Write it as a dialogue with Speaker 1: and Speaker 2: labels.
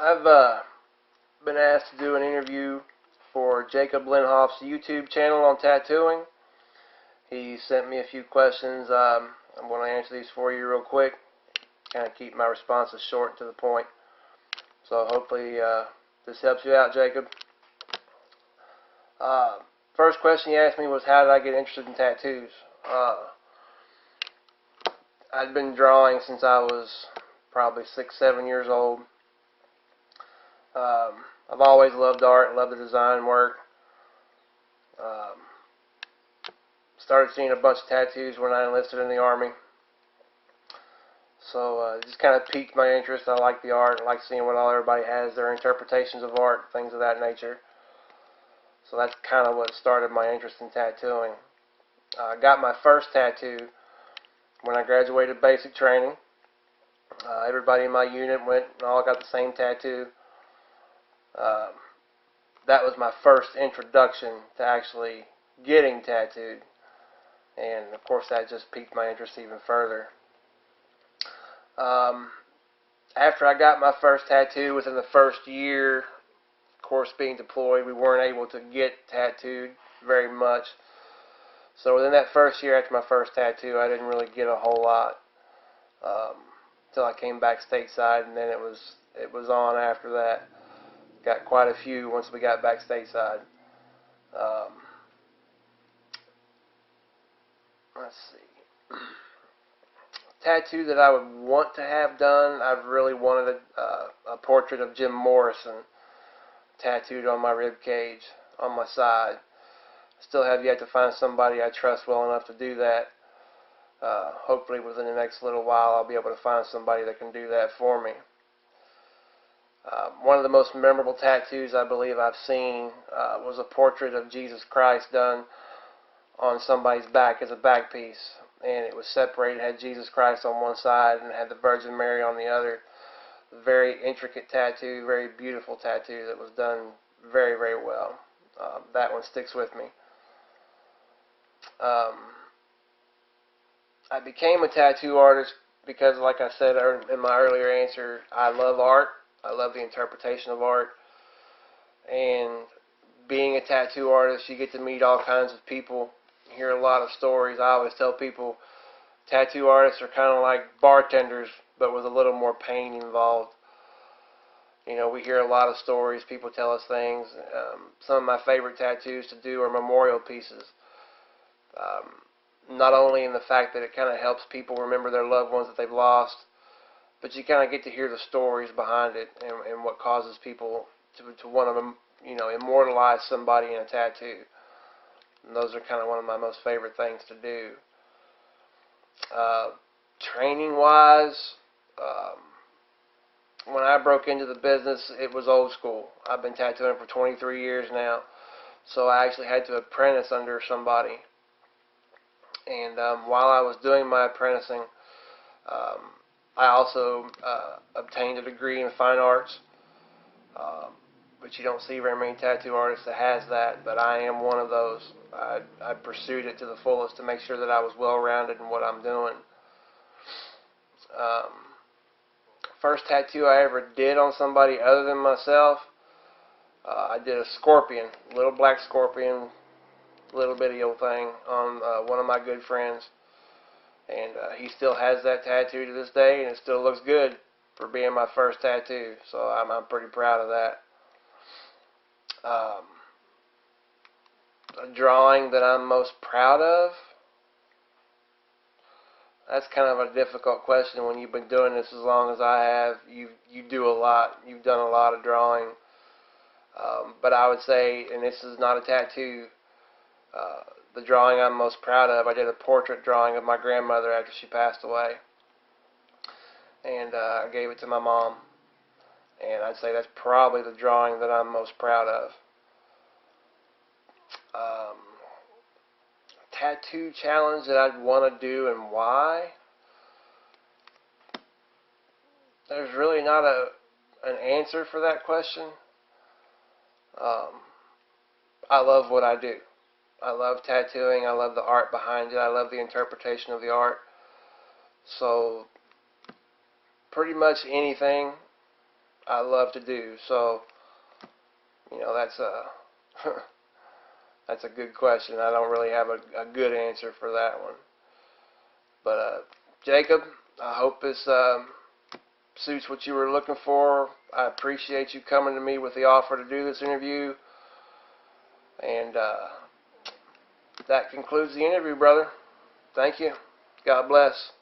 Speaker 1: I've been asked to do an interview for Jacob Lenhoff's YouTube channel on tattooing. He sent me a few questions. I'm going to answer these for you real quick. Kind of keep my responses short and to the point. So hopefully this helps you out, Jacob. First question he asked me was, how did I get interested in tattoos? I'd been drawing since I was probably 6, 7 years old. I've always loved art, loved the design work. Started seeing a bunch of tattoos when I enlisted in the Army. So it just kind of piqued my interest. I like the art. I like seeing what everybody has, their interpretations of art, things of that nature. So that's kind of what started my interest in tattooing. I got my first tattoo when I graduated basic training. Everybody in my unit went and all got the same tattoo. That was my first introduction to actually getting tattooed, and of course that just piqued my interest even further. After I got my first tattoo, within the first year, of course being deployed, we weren't able to get tattooed very much. So within that first year after my first tattoo, I didn't really get a whole lot until I came back stateside, and then it was on after that. Got quite a few once we got back stateside. Let's see. Tattoo that I would want to have done, I've really wanted a portrait of Jim Morrison tattooed on my rib cage, on my side. Still have yet to find somebody I trust well enough to do that. Hopefully within the next little while I'll be able to find somebody that can do that for me. One of the most memorable tattoos I believe I've seen was a portrait of Jesus Christ done on somebody's back as a back piece. And it was separated, had Jesus Christ on one side and had the Virgin Mary on the other. Very intricate tattoo, very beautiful tattoo that was done very, very well. That one sticks with me. I became a tattoo artist because, like I said in my earlier answer, I love art. I love the interpretation of art. And being a tattoo artist, you get to meet all kinds of people, hear a lot of stories. I always tell people tattoo artists are kind of like bartenders, but with a little more pain involved. You know, we hear a lot of stories, people tell us things. Some of my favorite tattoos to do are memorial pieces. Not only in the fact that it kind of helps people remember their loved ones that they've lost, but you kind of get to hear the stories behind it and what causes people to want to, immortalize somebody in a tattoo. And those are kind of one of my most favorite things to do. Training-wise, when I broke into the business, it was old school. I've been tattooing for 23 years now, so I actually had to apprentice under somebody. And while I was doing my apprenticing, I also obtained a degree in fine arts, but you don't see very many tattoo artists that has that, but I am one of those. I pursued it to the fullest to make sure that I was well-rounded in what I'm doing. First tattoo I ever did on somebody other than myself, I did a scorpion, little black scorpion, little bitty old thing on one of my good friends. And he still has that tattoo to this day, and it still looks good for being my first tattoo. So I'm pretty proud of that. A drawing that I'm most proud of? That's kind of a difficult question when you've been doing this as long as I have. You do a lot. You've done a lot of drawing. But I would say, and this is not a tattoo, the drawing I'm most proud of, I did a portrait drawing of my grandmother after she passed away. And I gave it to my mom. And I'd say that's probably the drawing that I'm most proud of. Tattoo challenge that I'd want to do and why? There's really not an answer for that question. I love what I do. I love tattooing. I love the art behind it. I love the interpretation of the art. So pretty much anything I love to do. So, you know, that's a that's a good question. I don't really have a good answer for that one. But Jacob, I hope this suits what you were looking for. I appreciate you coming to me with the offer to do this interview. And that concludes the interview, brother. Thank you. God bless.